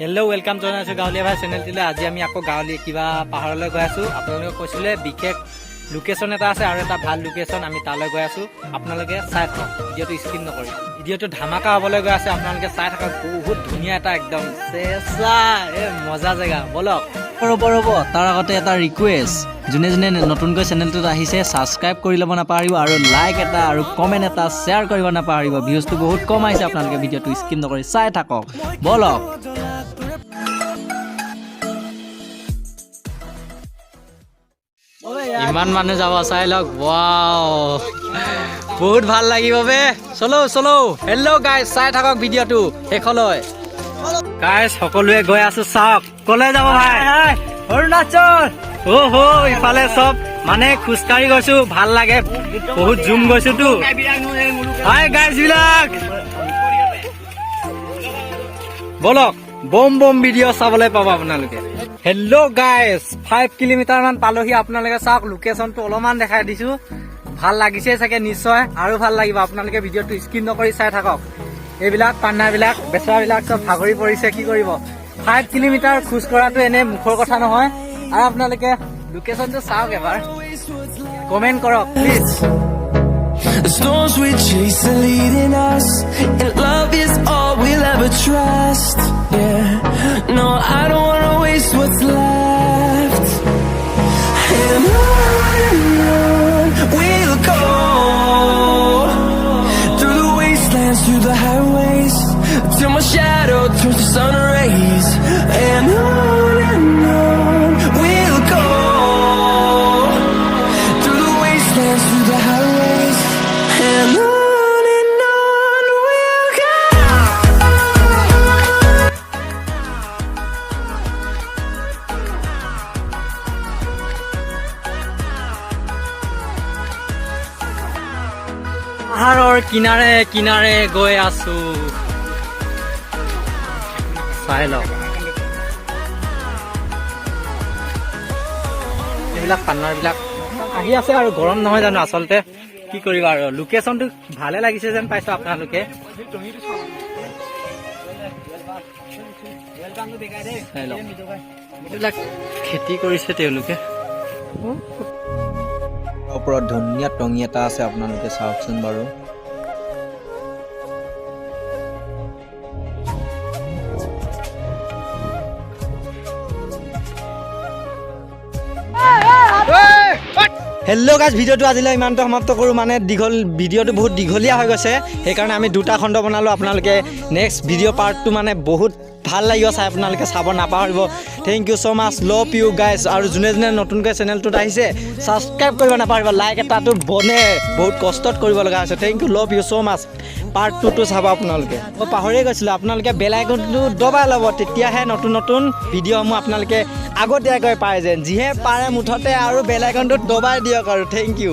Hello' welcome জনাইছোঁ গাঁৱলীয়া ভাই চেনেলটোলৈ। আজি আমি আকৌ গাঁৱলীয়া কিবা পাহাৰলৈ গৈ আছোঁ। আপোনালোকে কৈছিলে বিশেষ লোকেশ্যন এটা আছে আৰু এটা ভাল লোকেশ্যন, আমি তালৈ গৈ আছোঁ। আপোনালোকে চাই থাকক, ভিডিঅ'টো স্কিপ নকৰি। ভিডিঅ'টো ধামাকা হ'বলৈ গৈ আছে, আপোনালোকে চাই থাকক। বহুত ধুনীয়া এটা একদম চেঁচা মজা জেগা, বলক। ৰ'ব তাৰ আগতে এটা ৰিকুৱেষ্ট, যোনে যোনে নতুনকৈ চেনেলটোত আহিছে ছাবস্ক্ৰাইব কৰি ল'ব নাপাহৰিব আৰু লাইক এটা আৰু কমেণ্ট এটা শ্বেয়াৰ কৰিব নাপাহৰিব। ভিউজটো বহুত কম আহিছে, আপোনালোকে ভিডিঅ'টো স্কিপ নকৰি চাই থাকক, বলক। ইমান মানুহ যাব, চাই লওক। ৱাও, বহুত ভাল লাগিব বে। চলো হেল্ল' গাইজ, চাই থাকক ভিডিঅ'টো শেষলৈ। গাইজ সকলোৱে গৈ আছো, চাওক। কলৈ যাব ভাই? অৰুণাচল। ইফালে চব মানে খোজকাঢ়ি গৈছো, ভাল লাগে, বহুত জুম গৈছোতো। হাই গাইজ বিলাক, বলক। বম ভিডিঅ' চাবলৈ পাব আপোনালোকে। হেল্ল' গাইজ, 5 কিলোমিটাৰ মান পালোহি। আপোনালোকে চাওক, লোকেশ্যনটো অলপমান দেখাই দিছো। ভাল লাগিছে চাগে নিশ্চয়, আৰু ভাল লাগিব। আপোনালোকে ভিডিঅ'টো স্কিপ নকৰি চাই থাকক। এইবিলাক পান্নাবিলাক বেচৰাবিলাক চব ভাগৰি পৰিছে, কি কৰিব। 5 কিলোমিটাৰ খোজ কঢ়াটো এনে মুখৰ কথা নহয়। আৰু আপোনালোকে লোকেশ্যনটো চাওক, এবাৰ কমেণ্ট কৰক please. The storms we chase are leading us, and love is all we'll ever trust. Yeah, no, I don't wanna waste what's left. And on we'll go, through the wastelands, through the highways, till my shadow turns to sun rays. And on we'll go, through the wastelands, through the highways. And on we'll go. পাহাৰৰ কিনাৰে কিনাৰে গৈ আছো, চাই লওক। এইবিলাক পান্নাৰ বিলাক আহি আছে আৰু গৰম নহয় জানো। আচলতে কি কৰিবা আৰু, লোকেশ্যনটো ভালে লাগিছে যেন পাইছো আপোনালোকে। এইবিলাক খেতি কৰিছে তেওঁলোকে। ওপৰত ধুনীয়া টঙি এটা আছে, আপোনালোকে চাওকচোন বাৰু। হেল্ল' গাইজ, ভিডিঅ'টো আজিলৈ ইমানটো সমাপ্ত কৰোঁ। মানে ভিডিঅ'টো বহুত দীঘলীয়া হৈ গৈছে, সেইকাৰণে আমি 2টা খণ্ড বনালোঁ। আপোনালোকে নেক্সট ভিডিঅ' পাৰ্টটো মানে বহুত ভাল লাগিব চাই, আপোনালোকে চাব নাপাহৰিব। Thank you so' much, love you guys. আৰু যোনে যোনে নতুনকৈ চেনেলটোত আহিছে ছাবস্ক্ৰাইব কৰিব নাপাহৰিব। লাইক এটাটো বনে বহুত কষ্টত কৰিব লগা হৈছে। Thank you, love you so' much. Part 2টো চাব আপোনালোকে। মই পাহৰিয়ে গৈছিলোঁ, আপোনালোকে বেল আইকনটো দবাই ল'ব, তেতিয়াহে নতুন ভিডিঅ'সমূহ আপোনালোকে আগতীয়াকৈ পায় যেন। যিহে পাৰে মুঠতে আৰু বেল আইকনটো দবাই দিয়ক আৰু। Thank U.